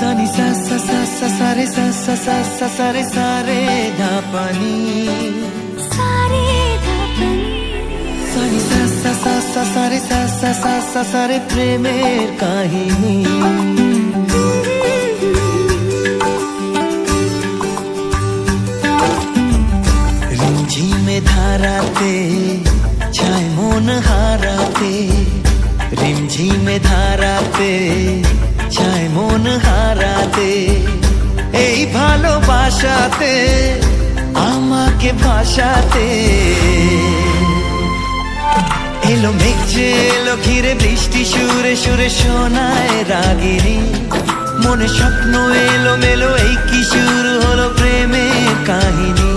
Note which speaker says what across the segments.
Speaker 1: सानी सा सा सा सा सारे सा सा सा सा सारे सारे धापनी सारे धापनी सानी सा सा सा सा सारे सा सा सा सा सारे प्रेमेर काहिनी रिमझिमे धाराते छाय मन हाराते रिमझिमे धाराते চায় মন হারাতে এই ভালোবাসাতে আমাকে ভাসাতে এলো মেঘ যে এলো ঘিরে বৃষ্টি সুরে সুরে শোনায় রাগিনী মনে স্বপ্ন এলো মেলো এই কি শুরু হলো প্রেমের কাহিনী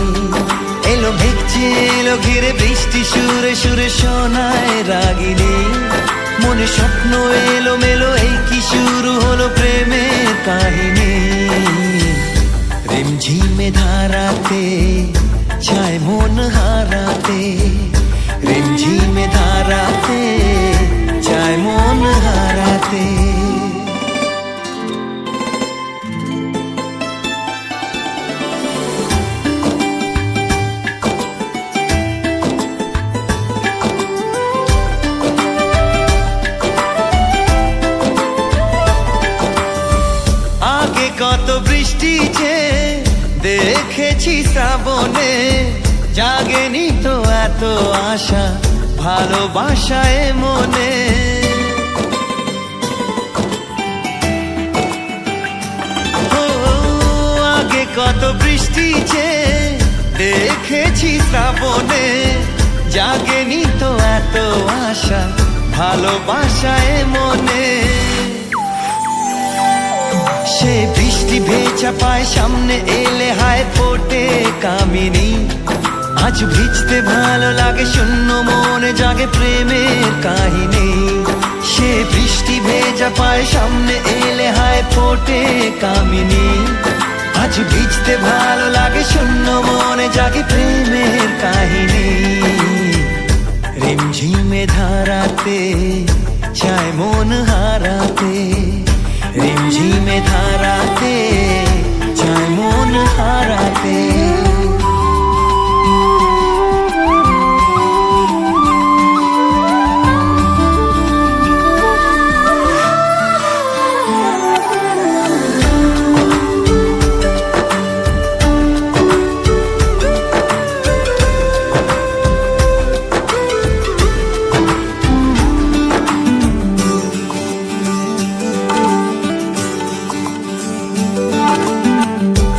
Speaker 1: এলো মেঘ যে এলো ঘিরে বৃষ্টি সুরে সুরে শোনায় রাগিনী মনে স্বপ্ন এলো মেলো এই কি শুরু হলো প্রেমের কাহিনী রিমঝিমে ধারাতে চায় মন হারাতে রিমঝিমে ধারাতে চায় মন হারাতে কত বৃষ্টি যে দেখেছি শ্রাবণে জাগেনি তো এত আশা ভালোবাসায় মনে ও আগে কত বৃষ্টি যে দেখেছি শ্রাবণে জাগেনি তো এত আশা ভালোবাসায় মনে সে বৃষ্টি ভেজা পায় সামনে এলে হায় ফোটে কামিনী আজ ভিজতে ভালো লাগে শূন্য মনে জাগে প্রেমের কাহিনী সে বৃষ্টি ভেজা পায় সামনে এলে হায় ফোটে কামিনী আজ ভিজতে ভালো লাগে শূন্য মনে জাগে প্রেমের কাহিনী রিমঝিমে ধারাতে চায় মন হারাতে রিমঝিমে ধারাতে চায় মন হারাতে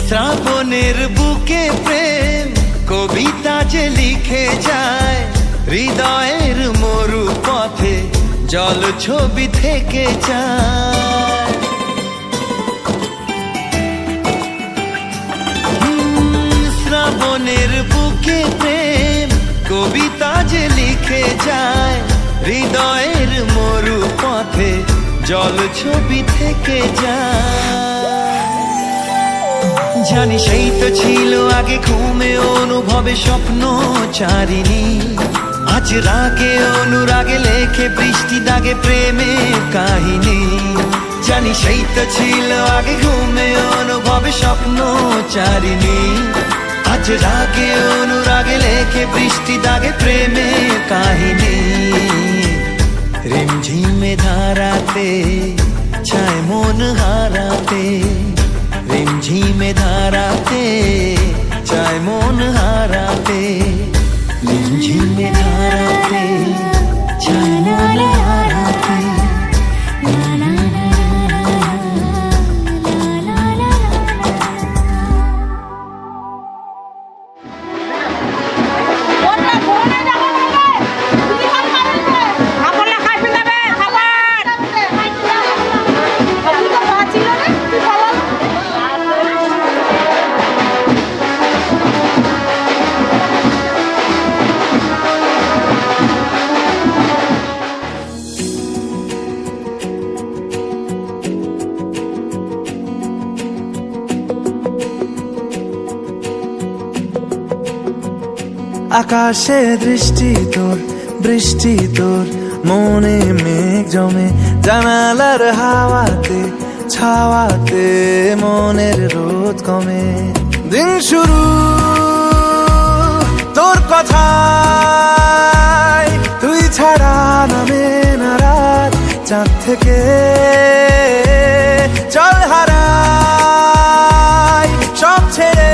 Speaker 1: শ্রাবণের বুকে প্রেম কবিতা যে লিখে যায় হৃদয়ের মরু পথে জল ছবি থেকে যায় শ্রাবণের বুকে প্রেম কবিতা যে লিখে যায় হৃদয়ের মরু পথে জল ছবি থেকে যায় জানি সেই তো ছিল আগে ঘুমে অনুভবে স্বপ্ন চারিণী আজ রাগে অনুরাগে লেখে বৃষ্টি দাগে প্রেমের কাহিনী জানি সেই তো ছিল আগে ঘুমে অনুভবে স্বপ্ন চারিণী আজ রাগে অনুরাগে লেখে বৃষ্টি দাগে প্রেমের কাহিনী রিমঝিমে ধারাতে চায় মন হারাতে রিমঝিমে ধারাতে চায় মন হারাতে রিমঝিমে ধারাতে চায় মন হারাতে
Speaker 2: আকাশে দৃষ্টি তোর, বৃষ্টি তোর, মনে মেঘ জমে, জানালার হাওয়াতে ছাওয়াতে মনের রোদ কমে। দিন শুরু তোর কথায়, তুই ছাড়া নামে না রাত, চাঁদ থেকে চল হারাই সব ছেড়ে,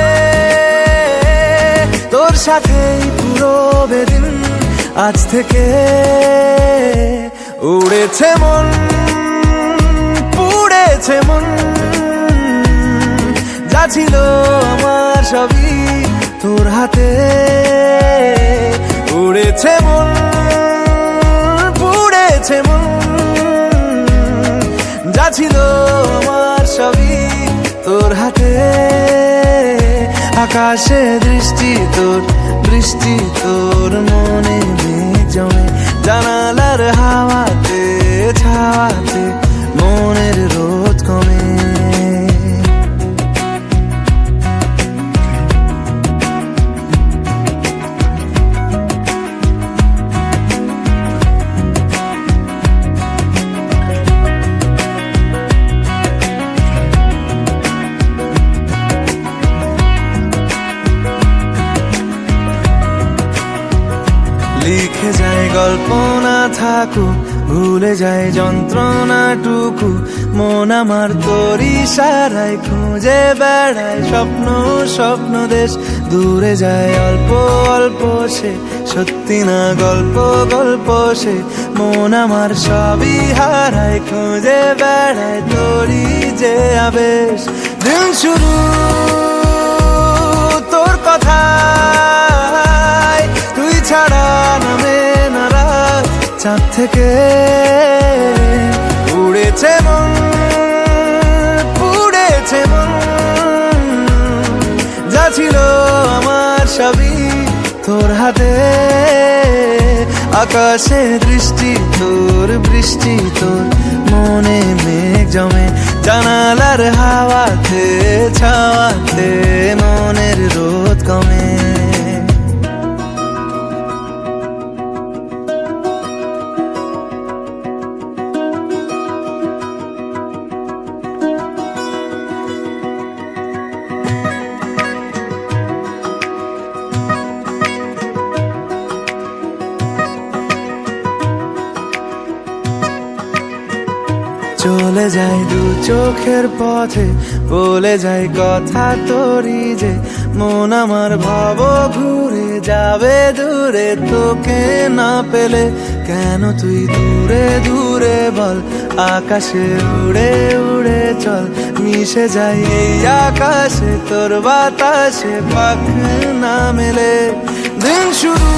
Speaker 2: তোর সাথেই পুরো বেদিন আজ থেকে। উড়েছে মন, পুড়েছে মন, যা ছিল আমার সবই তোর হাতে। উড়েছে মন, পুড়েছে মন, যা ছিল আমার সবই তোর হাতে। আকাশে দৃষ্টি তোর, বৃষ্টি তোর, মনে মেঘ জমে, জানালার হাওয়াতে ছাওয়াতে মনের রোদ কমে। লিখে যায় গল্প না থাকুক, ভুলে যায় যন্ত্রণাটুকু, মন আমার তোর ইশারায় খুঁজে বেড়ায় স্বপ্ন স্বপ্ন দেশ। দূরে যায় অল্প অল্প সে, সত্যি না গল্প গল্প সে, মন আমার সবই হারায় খুঁজে বেড়ায় তোরই যে আবেশ। দিন শুরু তোর কথায়, তুই ছাড়া নামে না রাত, চাঁদ থেকে উড়েছে মন, পুড়েছে মন, যা ছিল আমার সবই তোর হাতে। আকাশে দৃষ্টি তোর, বৃষ্টি তোর, মনে মেঘ জমে, জানালার হাওয়াতে ছাওয়াতে মনের রোদ কমে। চলে যায় দু চোখের পথে, বলে যায় কথা তোরই যে, মন আমার ভাব ঘুরে যাবে দূরে তোকে না পেলে। কেন তুই দূরে দূরে বল, আকাশে উড়ে উড়ে চল, মিশে যাই এই আকাশে তোর বাতাসে পাখ না মেলে। দিন শুরু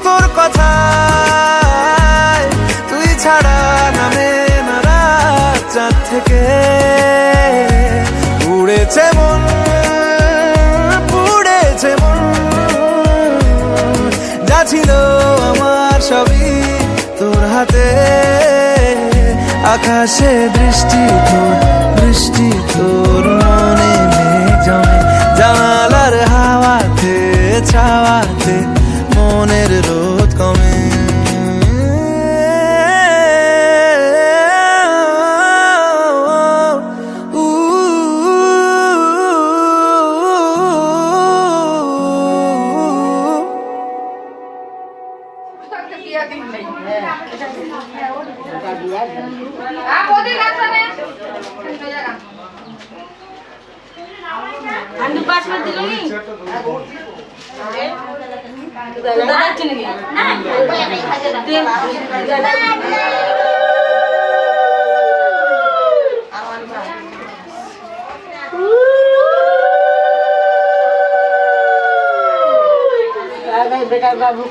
Speaker 2: তোর কথায়, তুই ছাড়া নামে না রাত, চাঁদ থেকে উড়েছে মন, পুড়েছে মন, যা ছিল আমার সবই তোর হাতে। আকাশে দৃষ্টি তোর, বৃষ্টি তোর, মনে মেঘ জমে, জানালার হাওয়াতে ছাওয়াতে মনের রোদ কমে।
Speaker 3: বেটার বাবু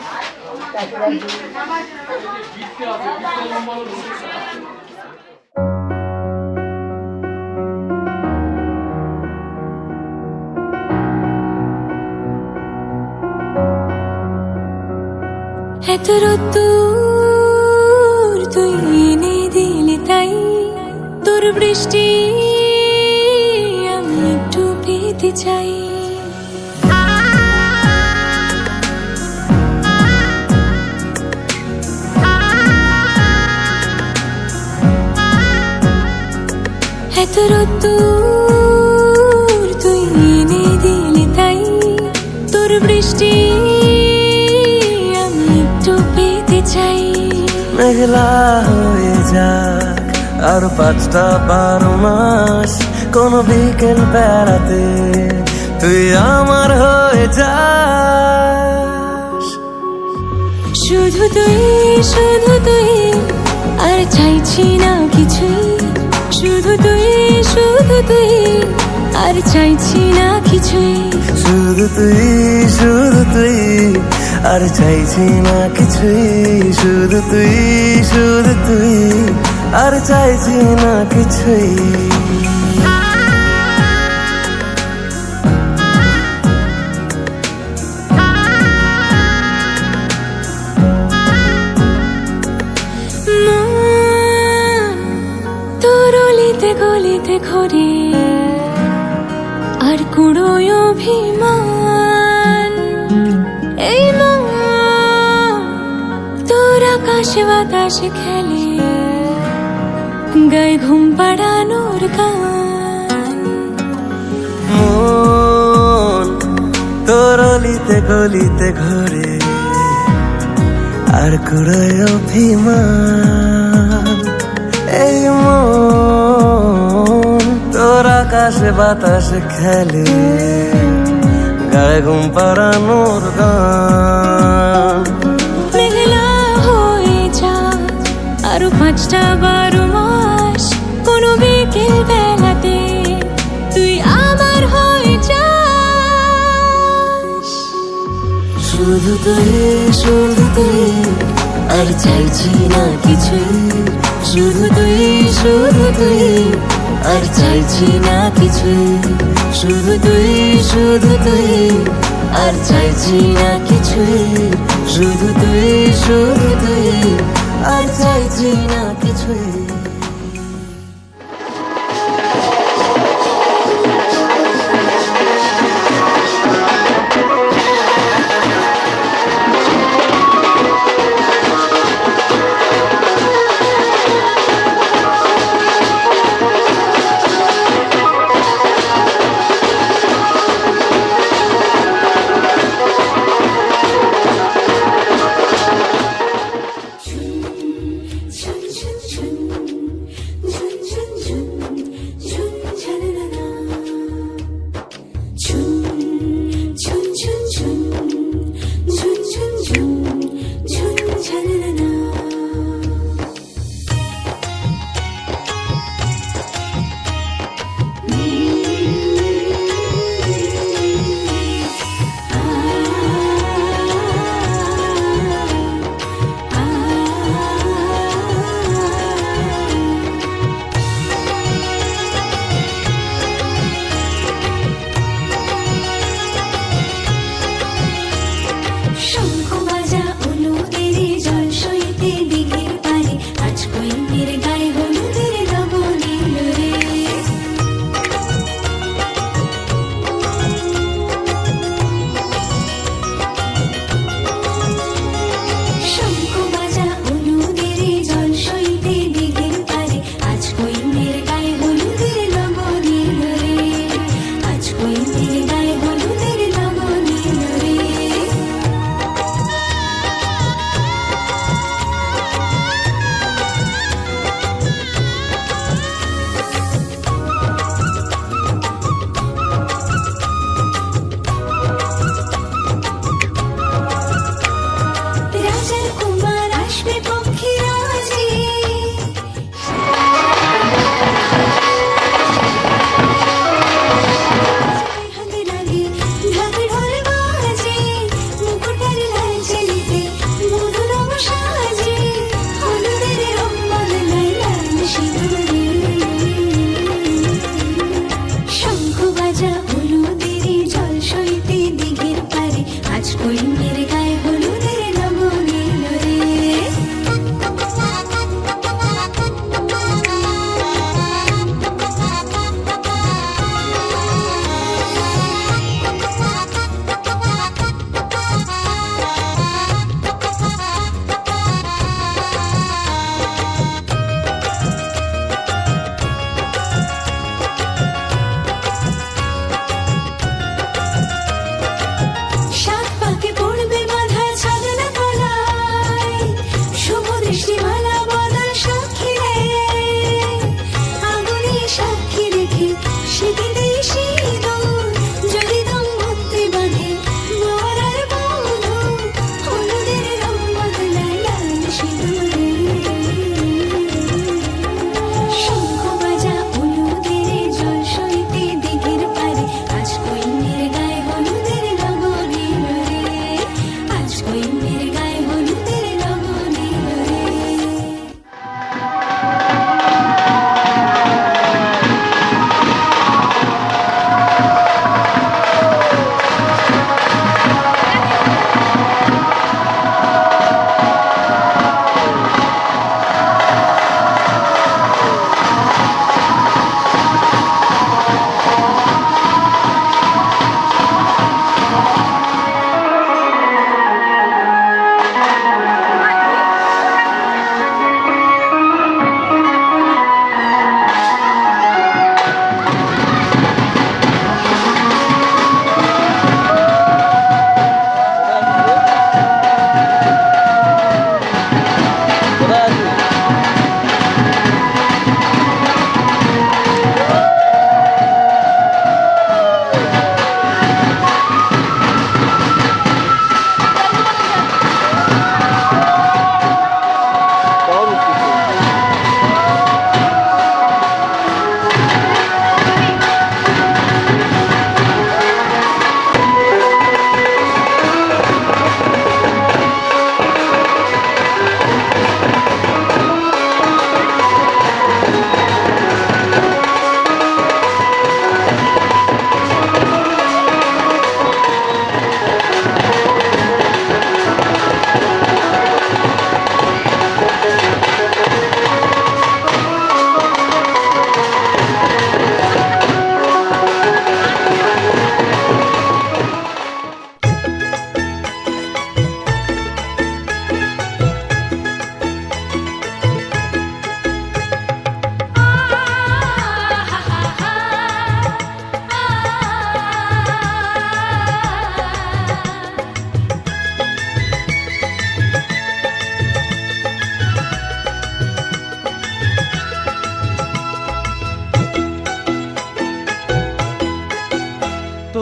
Speaker 4: এত রোদ্দুর তুই এনে দিলি তাই, তোর বৃষ্টি আমি একটু পেতে চাই। শত রোদ্দুর তুই এনে দিলি তাই, তোর বৃষ্টি আমি একটু পেতে চাই।
Speaker 2: মেঘলা হয়ে যাক আর 5টা 12 মাস, কোন বিকেল বেড়াতে তুই আমার হয়ে যাস।
Speaker 4: শুধু তুই আর চাইছি না কিছুই, শুধু তুই আর চাইছি না কিছুই।
Speaker 2: শুধু তুই আর চাইছি না কিছুই, শুধু তুই আর চাইছি না কিছুই।
Speaker 4: তোর অলিতে গলিতে ঘরে আর কুড়োয় অভিমান, এই মন তোর আকাশে বাতাসে খেলে গায়ে ঘুম পাড়ানোর গান।
Speaker 2: মন তোর অলিতে গলিতে ঘরে আর কুড়োয় অভিমান, এই মন তোর আকাশে বাতাসে খেলে গায়ে ঘুম পাড়ানোর গান।
Speaker 4: মেঘলা হয়ে যা আরো 5টা 12 মাস, কোনো বিকেল বেলাতে তুই আমার হয়ে যাস।
Speaker 2: শুধু তুই আর চাইছি না কিছুই, শুধু তুই আর চাইছি না কিছুই, শুধু তুই আর চাইছি না কিছুই, শুধু তুই আর চাইছি না কিছুই।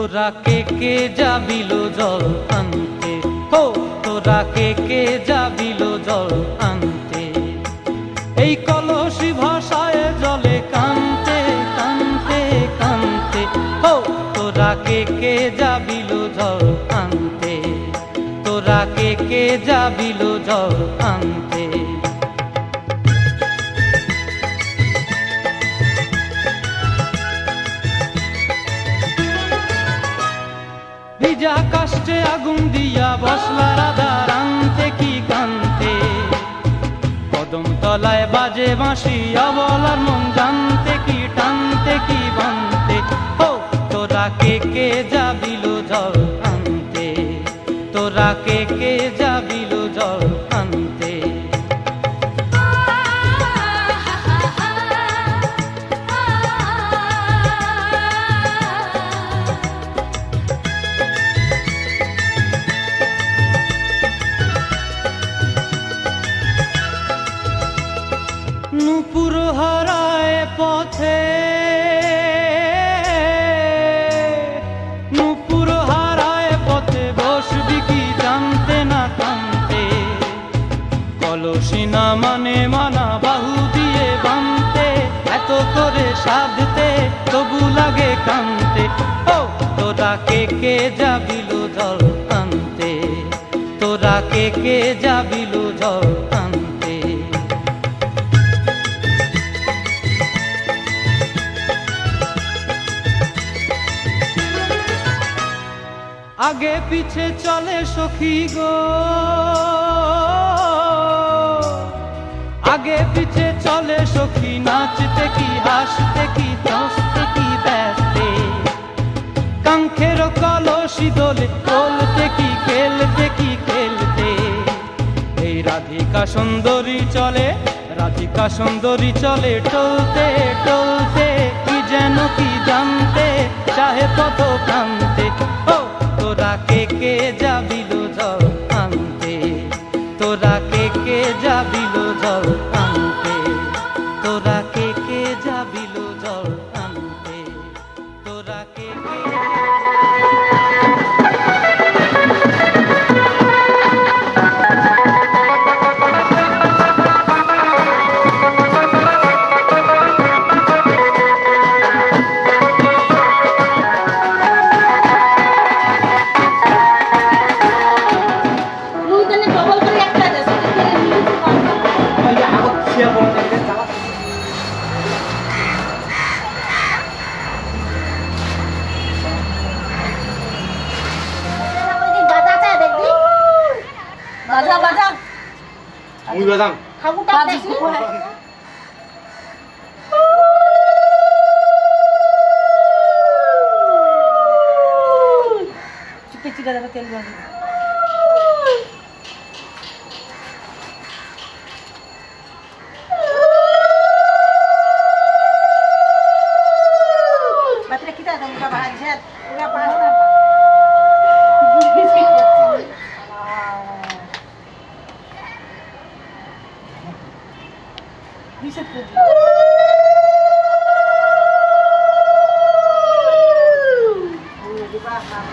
Speaker 5: তোরা কে যাবিল জল আনতে, হো তোরা কে যাবিল জল আনতে, এই কলসি ভাষায় জলে কানতে কানতে কানতে, হো তোরা কে যাবিল জল আনতে, তোরা কে যাবিল জল আনতে। ভিজা কাষ্টে আগুন দিয়া বসলা রাধা রানতে কি কানতে, কদম তলায় বাজে বাঁশি অবলার মন জানতে কি টানতে কি বানতে, ও তোরা কে যাবিল জল আনতে, তোরা কে যাবিল জল আনতে। নূপুর হারায় পথে, নূপুর হারায় পথে বসবি কি জানতে না কানতে, কলসি না মানে মানা বাহু দিয়ে বানতে, এত করে সাধতে তবু লাগে কানতে, ও তোরা কে যাবিল জল আনতে, তোরা কে যাবিল জল আনতে। আগে পিছে চলে সখী গো, আগে পিছে চলে সখী, নাচতে কি হাসতে কি দশতে কি ব্যস্তে, কাঙ্ক্ষের কলসি দোলে তোলতে কি খেলতে কি খেলতে, এই রাধিকা সুন্দরী চলে, রাধিকা সুন্দরী চলে টলতে টলতে, কি যেন কি জানতে চাহে পথ কান্তে, ও তোরা কে যাবিল জল আনতে, তোরা কে যাবিল জল আনতে, তোরা কে যাবিল জল আনতে, তোরা কে
Speaker 3: বাজা বাজা
Speaker 6: আমি বাজাম
Speaker 3: ঠাকুরটা দেখি চিপে চিপে দাও তেল বাজা বাতরে কিটা দাও বাবা আছে পুরা পাস না Bisa pergi. Di belakang.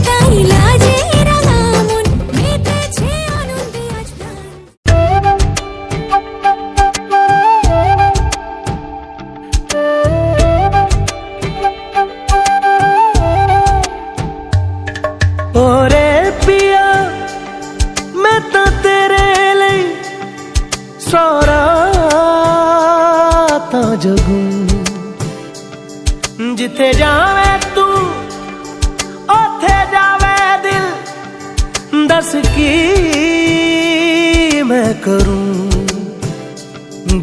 Speaker 4: তাই লাজে রাঙা মন মেতেছে আনন্দে আজ প্রাণ।
Speaker 2: ओरे पिया मैं तो तेरे लिए सारा ता जगू जिथे जावे तू ओथे जावे दिल दस की मैं करूं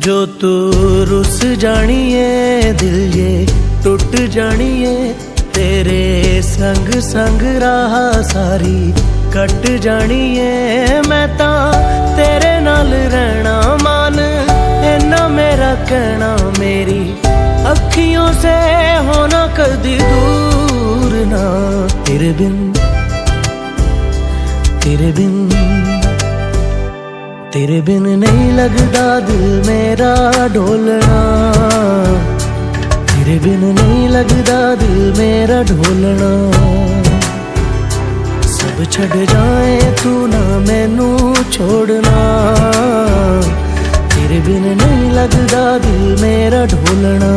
Speaker 2: जो तू रुस जानिए दिल ये टूट जानिए तेरे संग संग राह सारी कट जानिए मैं ता तेरे नाल रहना मान इन्ना मेरा कहना मेरी अखियों से होना कदी दूर ना तेरे बिन नहीं लगदा दिल मेरा ढोलना तेरे बिन नहीं लगदा दिल मेरा ढोलना सब छड़ जाए तू ना मैनू छोड़ना तेरे बिन नहीं लगदा दिल मेरा ढोलना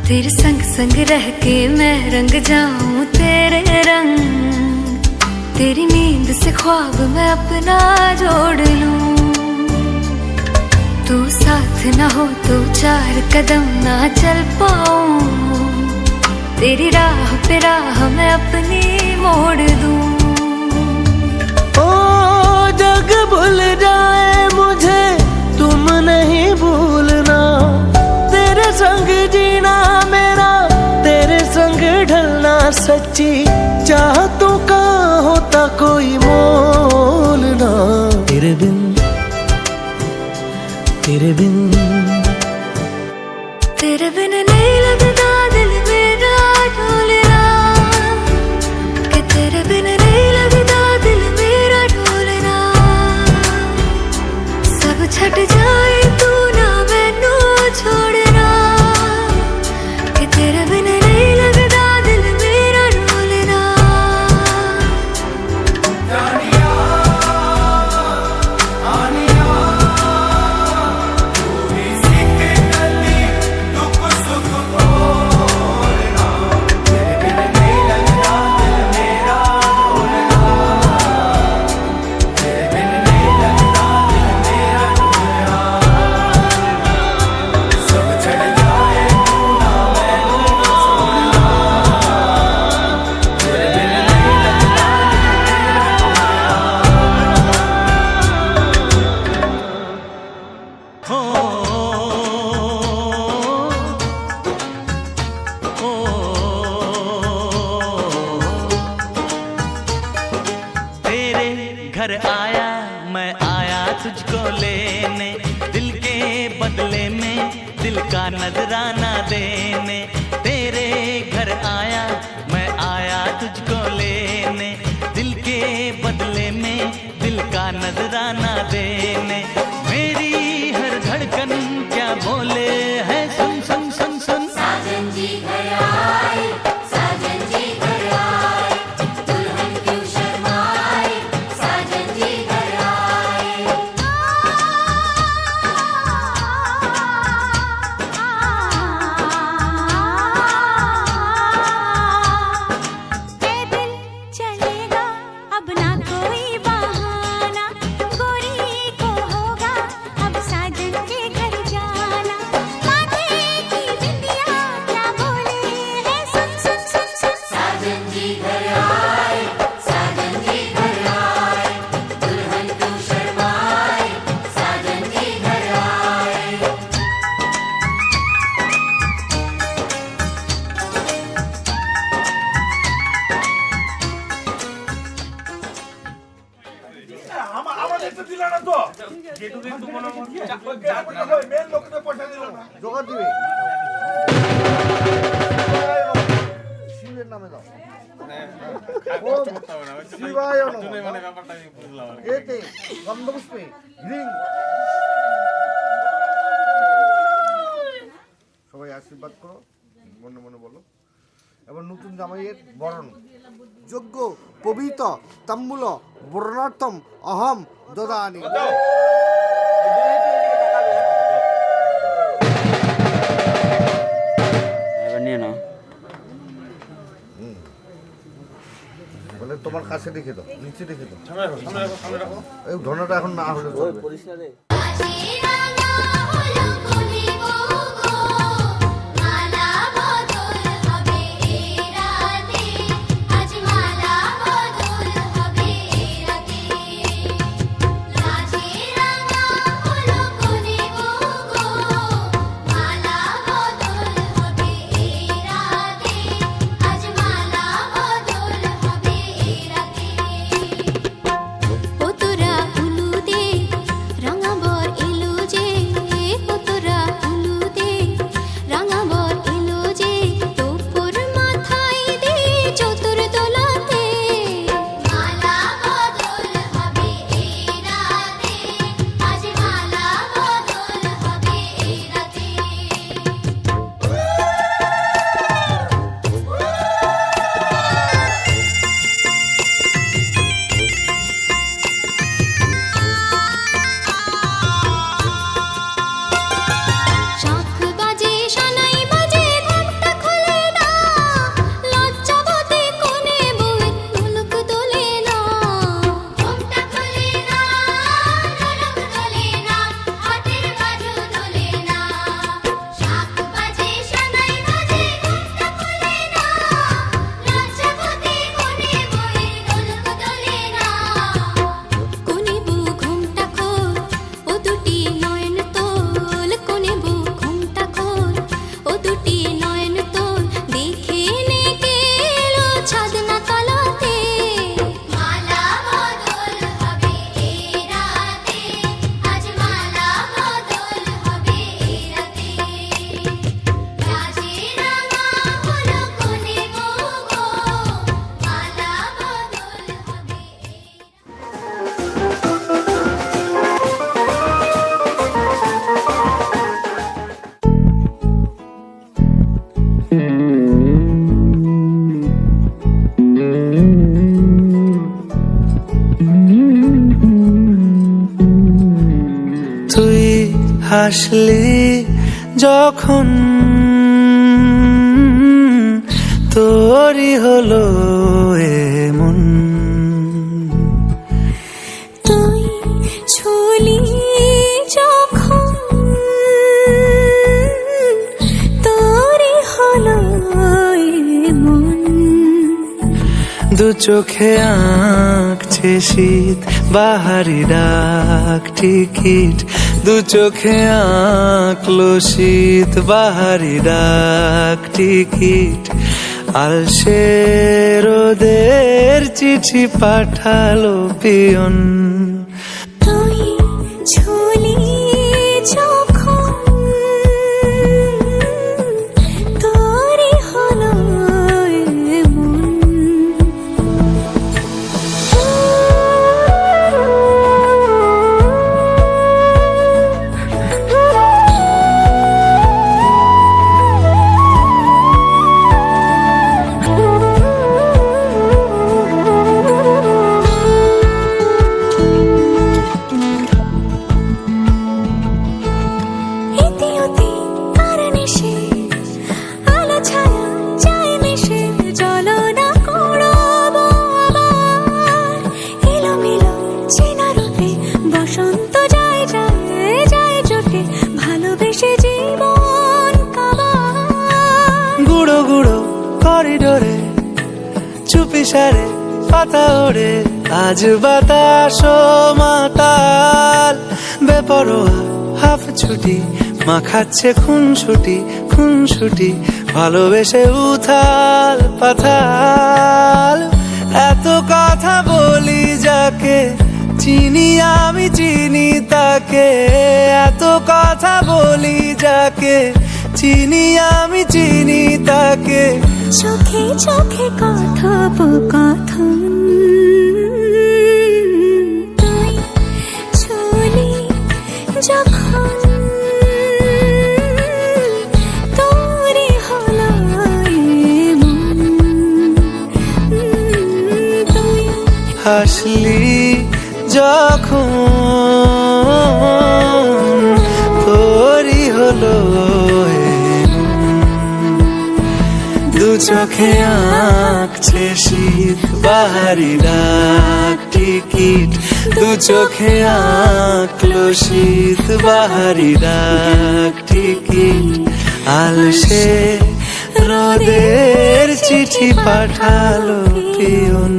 Speaker 4: तेरे संग संग रह के मैं रंग जाऊं तेरे रंग तेरी नींद से ख्वाब मैं अपना जोड़ लूं तू साथ ना हो तो चार कदम ना चल पाऊं तेरी राह पे राह मैं अपनी मोड़ दूं
Speaker 2: ओ जग भूल जाए मुझे तुम नहीं भूलना तेरे संग जीना मेरा तेरे संग ढलना सच्ची चाहतों का होता कोई मोल ना तेरे बिन नहीं लगदा दिल मेरा ढोलना कि तेरे बिन नहीं लगदा दिल मेरा ढोलना सब छट जाए तू ना मैनू छोड़ना कि तेरे बिन नहीं लगदा दिल मेरा ढोलना
Speaker 1: घर आया मैं आया तुझको लेने दिल के बदले में दिल का नजराना देने तेरे घर आया मैं आया तुझको लेने दिल के बदले में दिल का नजराना देने मेरी हर धड़कन क्या बोले है सुन सुन सुन सुन
Speaker 7: साजन जी घर आए साजन जी घर आए दुल्हन क्यों शर्माए साजन जी घर आए
Speaker 8: জোগাড় দিবে শিবের নামে দাও ওম শিবায় নমঃ এতে গন্ধপুষ্পে হ্রিং সবাই আশীর্বাদ করো মনে মনে বলো এবার নতুন জামাইয়ের বরণ যোগ্য পবিত্র তাম্বুল বরণার্থম অহম দদানি বলে তোমার কাছে রেখে দাও নিচে রেখে দাও এই ধনাটা এখন না হলে চলবে
Speaker 2: হাসলি যখন তোরই হলো এমন
Speaker 4: তুই ছুলি যখন তোরই হলো এমন
Speaker 2: দু চোখে আঁকছে শীত বাহারি ডাক টিকিট দু চোখে আঁকলো শীত বাহারি ডাক টিকিট আলসে রোদের চিঠি পাঠালো পিয়ন
Speaker 4: তুই ছুলি যখন তোরই হলো এমন
Speaker 2: করিডোরে চুপি সারে পাতা ওড়ে আজ বাতাস মাতাল বেপরোয়া হাফ ছুটি মাখাচ্ছে খুন ছুটি ভালোবেসে উথাল পাথাল এত কথা বলি যাকে চিনি আমি চিনি তাকে ডাকে, এত কথা বলি যাকে, চিনি আমি চিনি তাকে।
Speaker 4: চোখে চোখে কথোপকথন, তুই চলি যখন তোরে হলো এমন, তুই
Speaker 2: হাসলি যখন তোরই হলো দু চোখে আঁকছে শীত বাহারি ডাক টিকিট, দু চোখে আঁকলো শীত বাহারি ডাক টিকিট। আলসে রোদের চিঠি পাঠালো পিয়ন।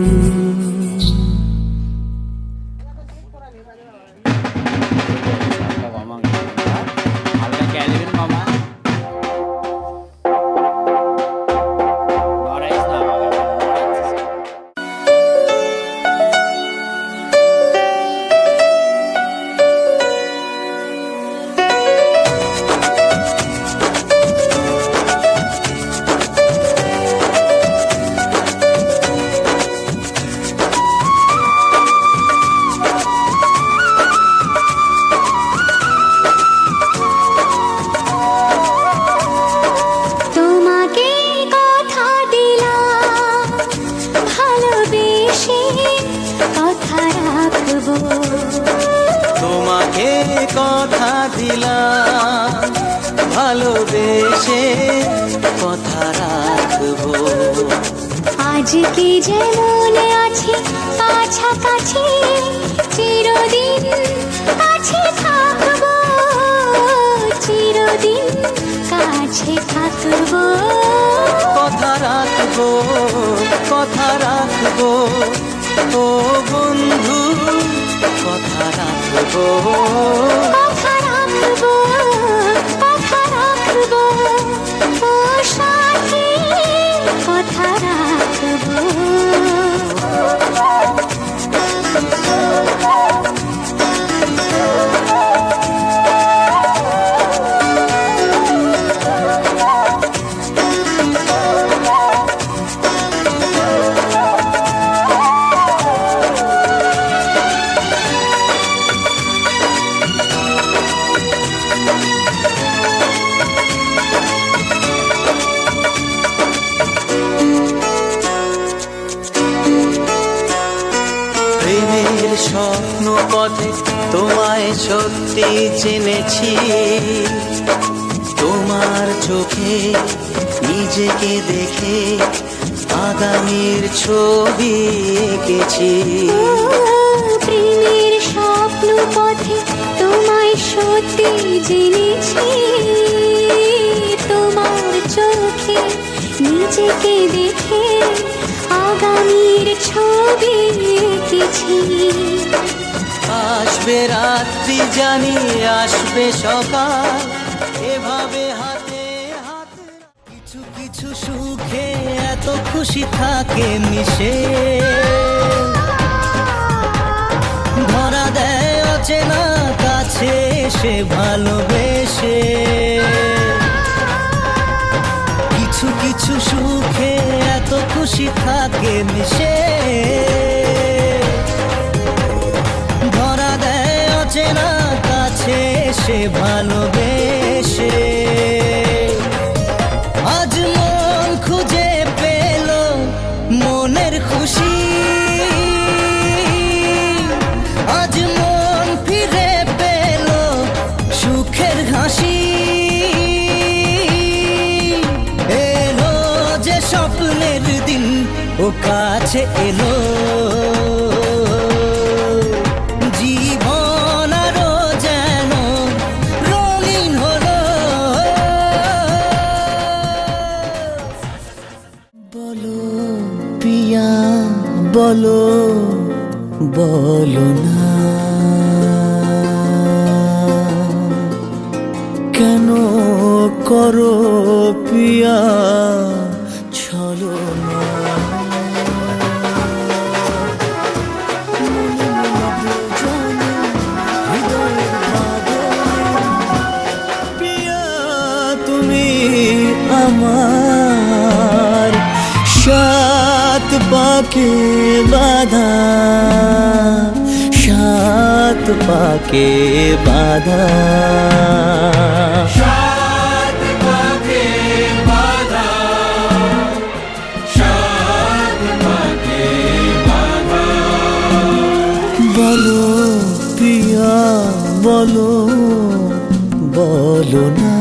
Speaker 1: তোমাকে কথা দিলাম ভালোবেসে কথা রাখবো।
Speaker 4: আজ কি যেমন আছি কাছাকাছি, চিরদিন কাছে থাকবো, চিরদিন কাছে থাকবো।
Speaker 1: কথা রাখবো, কথা রাখবো ও বন্ধু, কথা রাখবো,
Speaker 4: কথা রাখবো, কথা রাখবো ও সাথী, কথা রাখবো।
Speaker 1: প্রেমের স্বপ্ন পথে তোমায় সত্যি চিনেছি, তোমার চোখে নিজেকে দেখে আগামীর ছবি এঁকেছি।
Speaker 4: প্রেমের স্বপ্ন পথে তোমায় সত্যি জেনেছি, তোমার চোখে নিজেকে দেখে আগামীর ছবি এঁকেছি।
Speaker 1: আসবে রাত্রি জানি আসবে সকাল, এভাবে হাতে হাতে কিছু কিছু সুখে এত খুশি থাকে মিশে, ধরা দেয় অচেনা কাছে সে ভালোবেসে। কিছু কিছু সুখে এত খুশি থাকে মিশে, ধরা দেয় অচেনা কাছে সে ভালোবেসে। আজ মন খুঁজে পেল মনের খুশি, আজ মন ফিরে পেল সুখের হাসি। এলো যে স্বপ্নের দিন ও কাছে এলো, জীবন আরো যেন রঙিন হলো। বলো পিয়া বলো, বলো না কেন করো পিয়া ছলনা। হৃদয়ের আমার সাত পাকে বাঁধা, সাত পাকে বাঁধা। বলো পিয়া বলো, বলো না